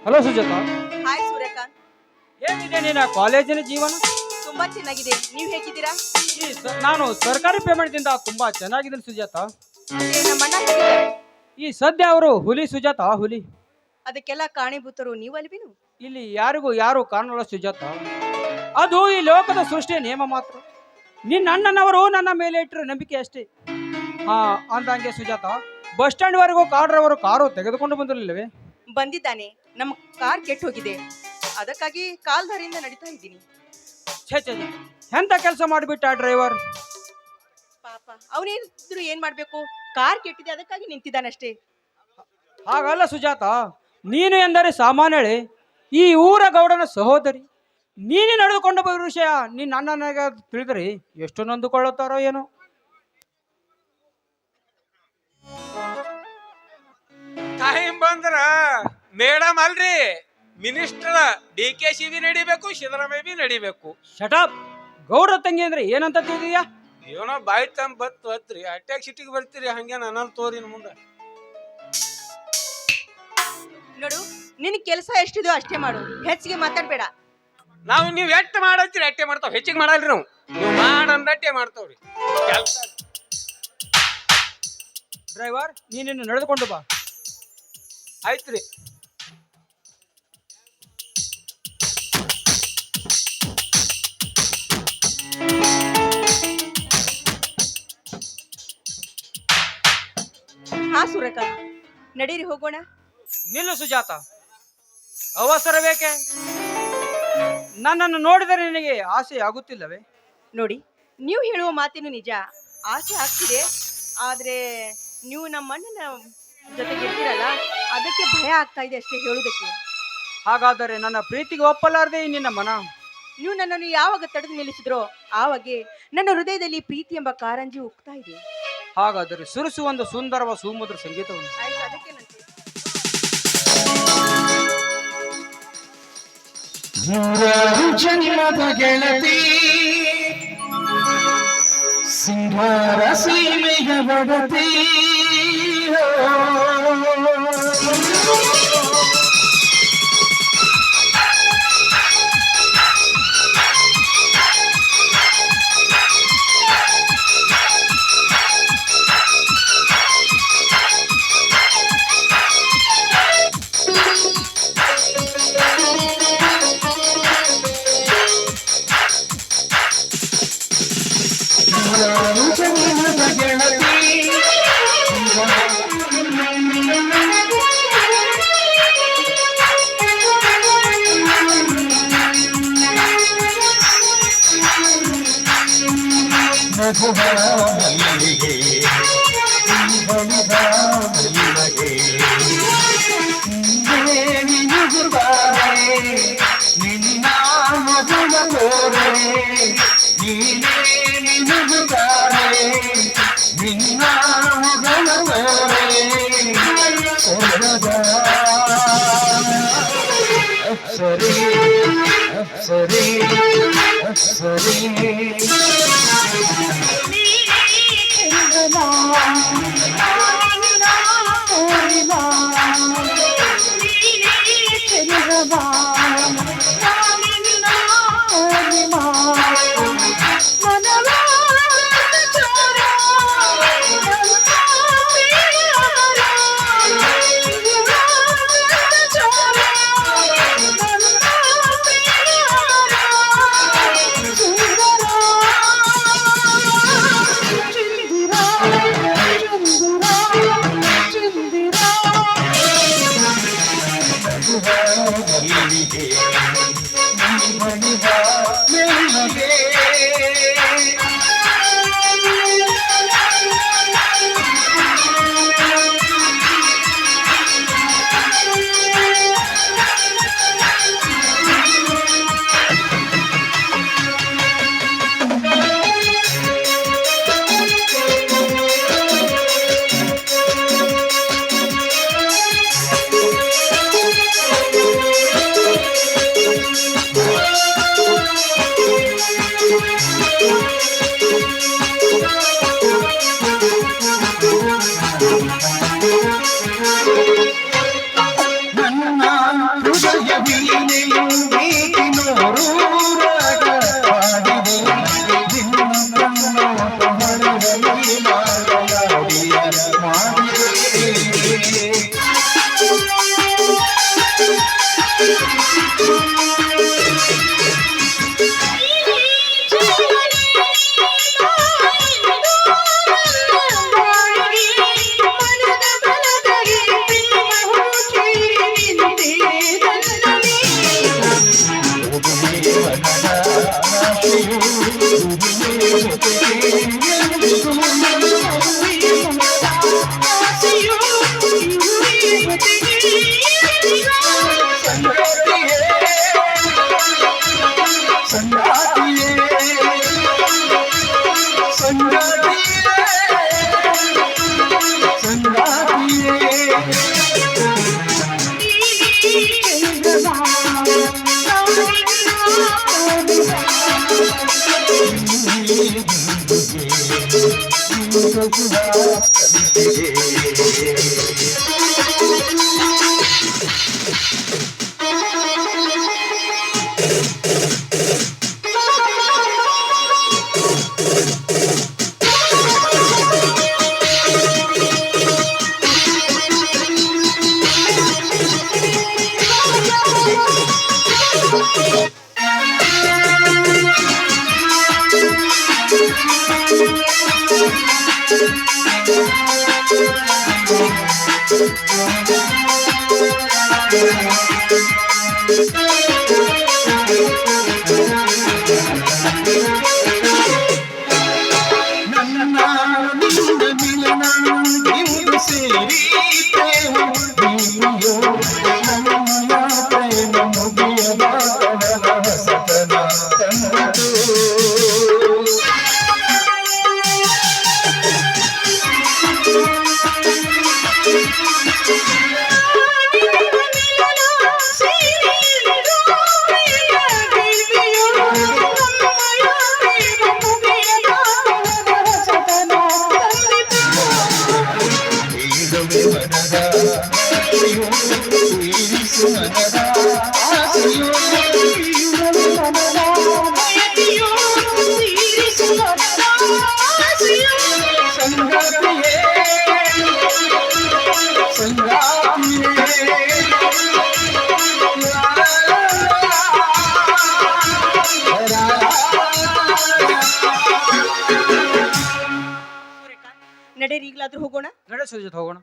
Hello Sujata, hi Suryakant. ಹೇಗಿದೆ ನಿನ್ನ ಕಾಲೇಜಿನ ಜೀವನ? ತುಂಬಾ ಚೆನ್ನಾಗಿದೆ. ನೀವ್ ಹೇಗಿದ್ದೀರಾ? ನಾನು ಸರ್ಕಾರಿ ಪೇಮೆಂಟ್ದಿಂದ ತುಂಬಾ ಚೆನ್ನಾಗಿದ್ದೀನಿ ಸುಜಾತ. ಮತ್ತೆ ನಮ್ಮ ಅಣ್ಣ ಹೇಗಿದ್ದಾರೆ? ಈ ಸದ್ಯ ಅವರು ಹುಲಿ ಸುಜಾತ, ಹುಲಿ. ಅದಕ್ಕೆಲ್ಲ ಕಾರಣೀಭೂತರು ನೀವಲ್ವೇನು? ಇಲ್ಲಿ ಯಾರಿಗೂ ಯಾರು ಕಾಣಲ್ಲ ಸುಜಾತ. ಅದು ಈ ಲೋಕದ ಸೃಷ್ಟಿಯ ನಿಯಮ ಮಾತ್ರ. ನಿನ್ನ ಅಣ್ಣನವರು ನನ್ನ ಮೇಲೆ ಇಟ್ಟರು ನಂಬಿಕೆ ಅಷ್ಟೇ. ಹಾ, ಅಂದಂಗೆ ಸುಜಾತ, ಬಸ್ ಸ್ಟ್ಯಾಂಡ್ ವರೆಗೂ ಕಾಡ್ರವರು ಕಾರು ತೆಗೆದುಕೊಂಡು ಬಂದಿರಲಿಲ್ಲವೇ? ಬಂದಿದ್ದಾನೆ. ನಮ್ಮ ಕಾರ್ ಕೆಟ್ಟು ಹೋಗಿದೆ. ಅದಕ್ಕಾಗಿ ಕಾಲ್ದಾರಿಯಿಂದ ನಡೀತಾ ಇದ್ದೀನಿ. ಛೇ ಛೇ ಛೇ, ಎಂತ ಕೆಲಸ ಮಾಡಿಬಿಟ್ಟ ಡ್ರೈವರ್. ಪಾಪ, ಅವನೇನಿದ್ರು ಏನ್ ಮಾಡ್ಬೇಕು? ಕಾರ್ ಕೆಟ್ಟಿದೆ, ಅದಕ್ಕಾಗಿ ನಿಂತಿದ್ದಾನಷ್ಟೇ. ಹಾಗಲ್ಲ ಸುಜಾತ, ನೀನು ಎಂದರೆ ಸಾಮಾನ್ಯಳೆ, ಈ ಊರ ಗೌಡನ ಸಹೋದರಿ. ನೀನೇ ನಡೆದುಕೊಂಡು ಬರೋ ವಿಷಯ ನಿನ್ನ ಅಣ್ಣನಾಗ ತಿಳಿದರೆ ಎಷ್ಟು ನೊಂದುಕೊಳ್ಳುತ್ತಾರೋ ಏನೋ. ಟೈಮ್ ಬಂದ್ರ ಮೇಡಮ್ ಅಲ್ರಿ, ಮಿನಿಸ್ಟರ್ DKC ಬಿ ನಡಿಬೇಕು, ಸಿದ್ದರಾಮಯ್ಯ ಬಿ ನಡಿಬೇಕು. ಶಟಪ್, ಗೌಡ ತಂಗಿ ಅಂದ್ರೆ ಏನಂತ ತಿಳಿದೀಯಾ? ಏನೋ ಬಾಯಿ ತಮ್ಮ ಬತ್ತು ಹತ್ರಿ, ಅಟ್ಯಾಕ್ ಸಿಟಿಗೆ ಬರ್ತೀರಿ, ಹಂಗೆ ನನ್ನ ತೋರಿನ ಮುಂದೆ. ನೋಡು, ನಿನ್ ಕೆಲಸ ಎಷ್ಟಿದೋ ಅಷ್ಟೇ ಮಾಡು, ಹೆಚ್ಚಿಗೆ ಮಾತಾಡ್ಬೇಡ. ನೀವು ಎಟ್ಟು ಮಾಡತ್ತೀರಿ ಅಟ್ಟೆ ಮಾಡ್ತಾವ, ಹೆಚ್ಚಿಗೆ ಮಾಡಲ್ರಿ ನಾವು. ನೀವು ಮಾಡಂದಟ್ಟೆ ಮಾಡ್ತಾವ್ರಿ ಕೆಲಸ. ಡ್ರೈವರ್, ನೀನಿನ್ನು ನಡೆದುಕೊಂಡು ಬಾ. ಆಯ್ತ್ರಿ. ಹಾ ಸೂರ್ಯಕಾಂತ್, ನಡೀರಿ ಹೋಗೋಣ. ನಿಲ್ಲು ಸುಜಾತ, ಅವಸರ ಬೇಕೆ? ನನ್ನನ್ನು ನೋಡಿದರೆ ನಿನಗೆ ಆಸೆ ಆಗುತ್ತಿಲ್ಲವೇ? ನೋಡಿ, ನೀವು ಹೇಳುವ ಮಾತಿನ ನಿಜ, ಆಸೆ ಆಗ್ತಿದೆ. ಆದ್ರೆ ನೀವು ನಮ್ಮ ಅಣ್ಣನ ಜೊತೆಗೆ ಇರ್ತೀರಲ್ಲ, ಅದಕ್ಕೆ ಭಯ ಆಗ್ತಾ ಇದೆ ಅಷ್ಟೇ ಹೇಳುವುದಕ್ಕೆ. ಹಾಗಾದರೆ ನನ್ನ ಪ್ರೀತಿಗೆ ಒಪ್ಪಲಾರದೆ ನಿನ್ನ ಮನ? ನೀವು ನನ್ನನ್ನು ಯಾವಾಗ ತಡೆದು ನಿಲ್ಲಿಸಿದ್ರೋ ಆವಾಗೆ ನನ್ನ ಹೃದಯದಲ್ಲಿ ಪ್ರೀತಿ ಎಂಬ ಕಾರಂಜಿ ಉಕ್ತಾ ಇದೆ. ಹಾಗಾದರೆ ಸುರಿಸು ಒಂದು ಸುಂದರವ ಸುಮಧುರ ಸಂಗೀತವನ್ನು. ಆಯ್ತು, ಅದಕ್ಕೆ ನಂತೆ. ಜನ್ಮದ ಗೆಳತಿ ಸಿಂಗಾರ ಸೀಮೆಯ ಬಡತಿ. ಜನ್ಮದ ಗೆಳತಿ ಮಧುರ ಮಲ್ಲಿಗೆ ಬಳಿದ ಮಲ್ಲಿಗೆ ನಿನುಗುಬಾರೆ ನಿನ್ನ ಮಧುರ ತೋರೆ ನೀನೇ ನಿನುಗುಬಾರೆ ನಿನ್ನ ಮಧುರ ತೋರೆ ಸೊಲದ ಅಪ್ಸರಿ ಅಪ್ಸರಿ ಅಪ್ಸರಿ ಹೃದಯ ವೀಣೆಯು ಮೀಟಿನೋರು ರಾಗ ಹಾಡಿದೆ ನಿನ್ನ ಕಣ್ಣೋಟಗಳಲ್ಲಿ ಮಾತನಾಡಿಯ ಮಾಡಿದೆ ನಡೀರಿ ಈಗಲಾದ್ರೂ ಹೋಗೋಣ. ನಡೆ ಸುಜಾತ ಹೋಗೋಣ.